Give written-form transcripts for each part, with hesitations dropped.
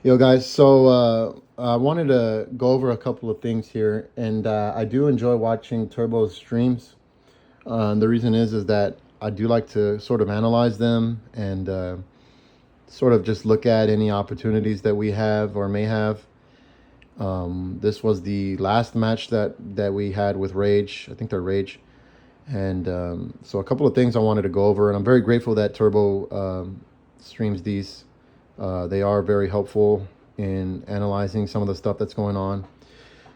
Yo, guys. I wanted to go over a couple of things here, and I do enjoy watching Turbo's streams. The reason is that I do like to sort of analyze them and sort of just look at any opportunities that we have or may have. This was the last match that we had with Rage. I think they're Rage, and so a couple of things I wanted to go over, and I'm very grateful that Turbo streams these. They are very helpful in analyzing some of the stuff that's going on.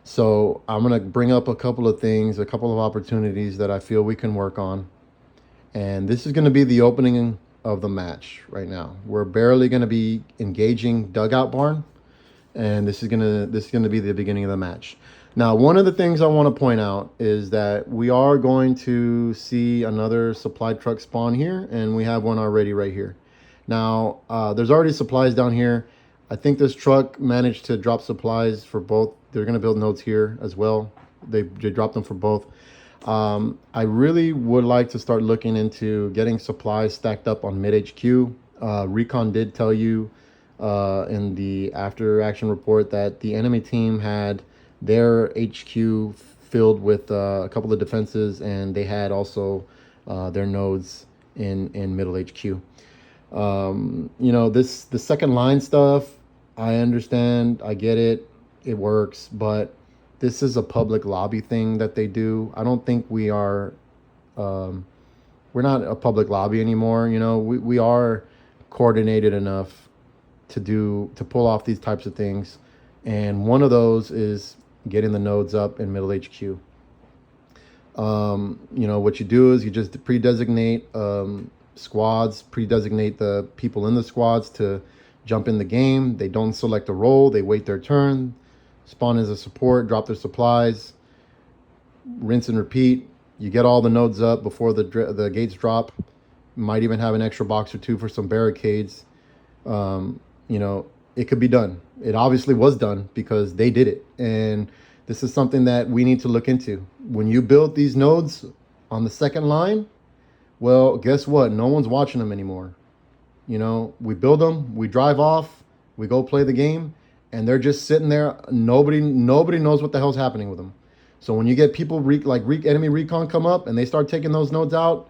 So I'm gonna bring up a couple of things, a couple of opportunities that I feel we can work on, and this is gonna be the opening of the match right now. We're barely gonna be engaging Dugout Barn, and this is gonna be the beginning of the match. Now, one of the things I want to point out is that we are going to see another supply truck spawn here, and we have one already right here. Now, there's already supplies down here. I think this truck managed to drop supplies for both. They're going to build nodes here as well. They dropped them for both. I really would like to start looking into getting supplies stacked up on mid HQ. Recon did tell you in the after action report that the enemy team had their HQ filled with a couple of defenses, and they had also their nodes in middle HQ. This the second line stuff. I understand. I get it. It works, but this is a public lobby thing that they do. I don't think we are. We're not a public lobby anymore. We are coordinated enough to pull off these types of things, and one of those is getting the nodes up in middle HQ. What you do is you just pre-designate squads, pre-designate the people in the squads to jump in the game. They don't select a role. They wait their turn, spawn as a support, drop their supplies, rinse and repeat. You get all the nodes up before the gates drop. Might even have an extra box or two for some barricades. It could be done. It obviously was done because they did it. And this is something that we need to look into. When you build these nodes on the second line, well, guess what? No one's watching them anymore. We build them, we drive off, we go play the game, and they're just sitting there. Nobody knows what the hell's happening with them. So when you get people enemy recon come up and they start taking those nodes out,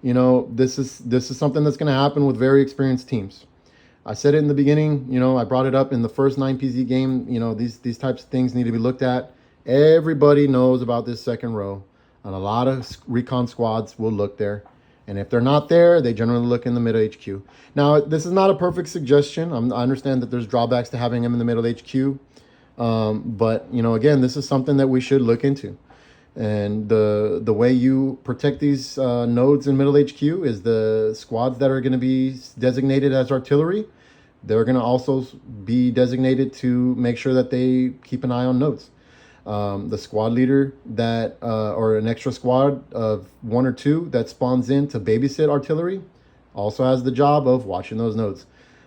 this is something that's going to happen with very experienced teams. I said it in the beginning. I brought it up in the first 9PZ game. These types of things need to be looked at. Everybody knows about this second row, and a lot of recon squads will look there. And if they're not there, they generally look in the middle HQ. Now, this is not a perfect suggestion. I understand that there's drawbacks to having them in the middle HQ. But again, this is something that we should look into. And the way you protect these nodes in middle HQ is the squads that are going to be designated as artillery. They're going to also be designated to make sure that they keep an eye on nodes. The squad leader or an extra squad of one or two that spawns in to babysit artillery also has the job of watching those nodes.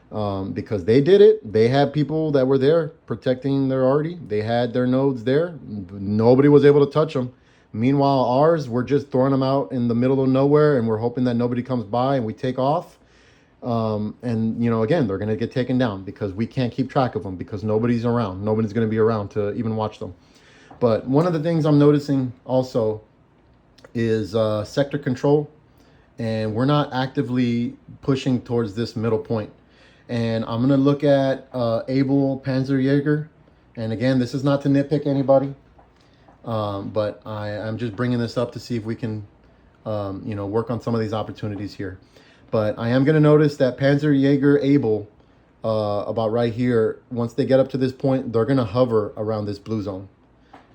Because they did it. They had people that were there protecting their arty. They had their nodes there. Nobody was able to touch them. Meanwhile, ours, we're just throwing them out in the middle of nowhere, and we're hoping that nobody comes by and we take off. Again, they're going to get taken down because we can't keep track of them because nobody's around. Nobody's going to be around to even watch them. But one of the things I'm noticing also is sector control, and we're not actively pushing towards this middle point. And I'm going to look at Able Panzerjäger. And again, this is not to nitpick anybody, but I'm just bringing this up to see if we can, work on some of these opportunities here. But I am going to notice that Panzerjäger Able, about right here, once they get up to this point, they're going to hover around this blue zone.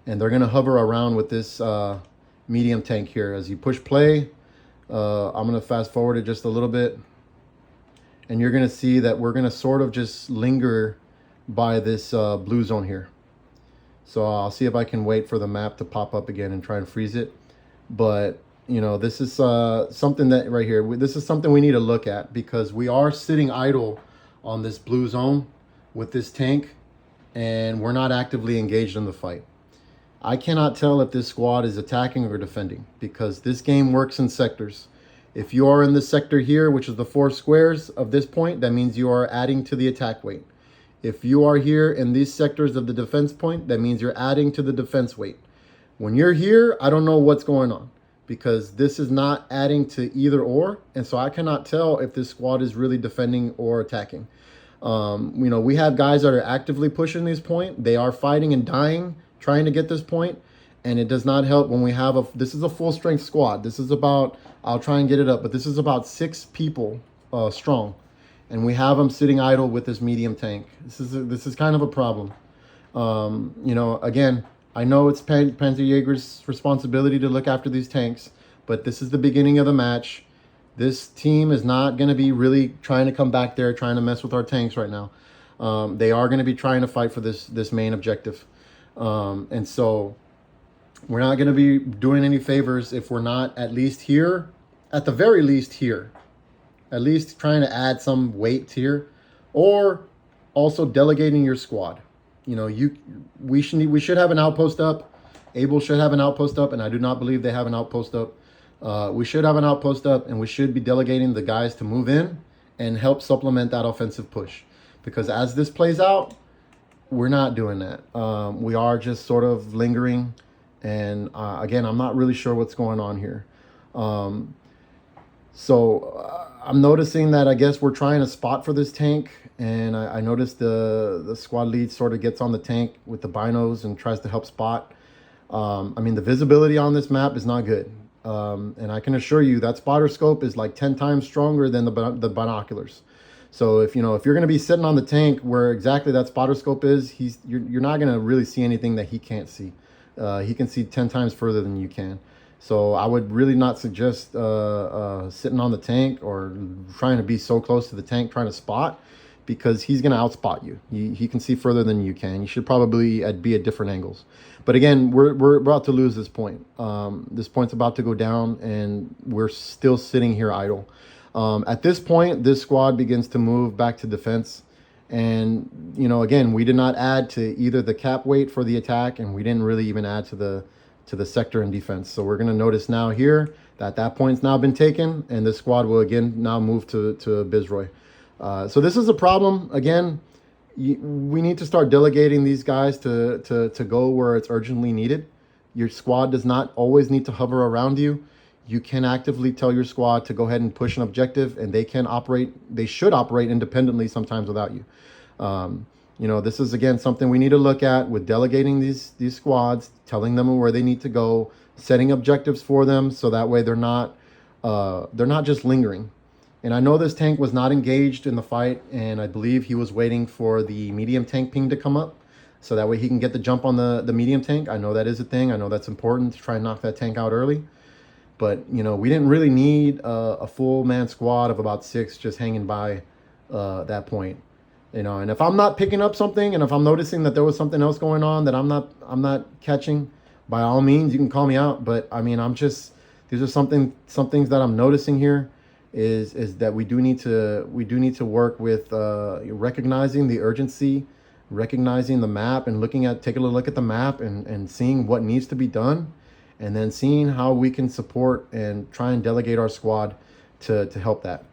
And they're going to hover around with this medium tank here. As you push play, I'm going to fast forward it just a little bit. And you're going to see that we're going to sort of just linger by this blue zone here. So I'll see if I can wait for the map to pop up again and try and freeze it. But, this is something that right here, this is something we need to look at because we are sitting idle on this blue zone with this tank, and we're not actively engaged in the fight. I cannot tell if this squad is attacking or defending because this game works in sectors. If you are in the sector here, which is the 4 squares of this point, that means you are adding to the attack weight. If you are here in these sectors of the defense point, that means you're adding to the defense weight. When you're here, I don't know what's going on, because this is not adding to either or. And so I cannot tell if this squad is really defending or attacking. We have guys that are actively pushing this point. They are fighting and dying, trying to get this point. And it does not help when we have this is a full strength squad. This is about, I'll try and get it up, but this is about 6 people strong. And we have them sitting idle with this medium tank. This is kind of a problem. Again, I know it's Panzerjäger's responsibility to look after these tanks, but this is the beginning of the match. This team is not going to be really trying to come back there, trying to mess with our tanks right now. They are going to be trying to fight for this main objective. And so we're not going to be doing any favors if we're not at least here, at the very least here. At least trying to add some weight here, or also delegating your squad. We should have an outpost up. Able should have an outpost up, and I do not believe they have an outpost up. We should have an outpost up, and we should be delegating the guys to move in and help supplement that offensive push. Because as this plays out, we're not doing that. We are just sort of lingering, and again, I'm not really sure what's going on here. I'm noticing that I guess we're trying to spot for this tank, and I noticed the squad lead sort of gets on the tank with the binos and tries to help spot. The visibility on this map is not good, and I can assure you that spotter scope is like 10 times stronger than the binoculars. So if you're going to be sitting on the tank where exactly that spotter scope is, you're not going to really see anything that he can't see. He can see 10 times further than you can. So I would really not suggest sitting on the tank or trying to be so close to the tank trying to spot, because he's going to outspot you. He can see further than you can. You should probably be at different angles. But again, we're about to lose this point. This point's about to go down, and we're still sitting here idle. At this point, this squad begins to move back to defense. And, again, we did not add to either the cap weight for the attack, and we didn't really even add to the sector and defense. So we're going to notice now here that point's now been taken, and this squad will again now move to Bizroy. So this is a problem. Again, we need to start delegating these guys to go where it's urgently needed. Your squad does not always need to hover around you. You can actively tell your squad to go ahead and push an objective, and they should operate independently sometimes without you. This is, again, something we need to look at with delegating these squads, telling them where they need to go, setting objectives for them, so that way they're not just lingering. And I know this tank was not engaged in the fight, and I believe he was waiting for the medium tank ping to come up, so that way he can get the jump on the medium tank. I know that is a thing. I know that's important to try and knock that tank out early. But, we didn't really need a full man squad of about 6 just hanging by that point. And if I'm not picking up something, and if I'm noticing that there was something else going on that I'm not catching, by all means, you can call me out. But these are some things that I'm noticing here is that we do need to work with recognizing the urgency, recognizing the map, and taking a look at the map and seeing what needs to be done, and then seeing how we can support and try and delegate our squad to help that.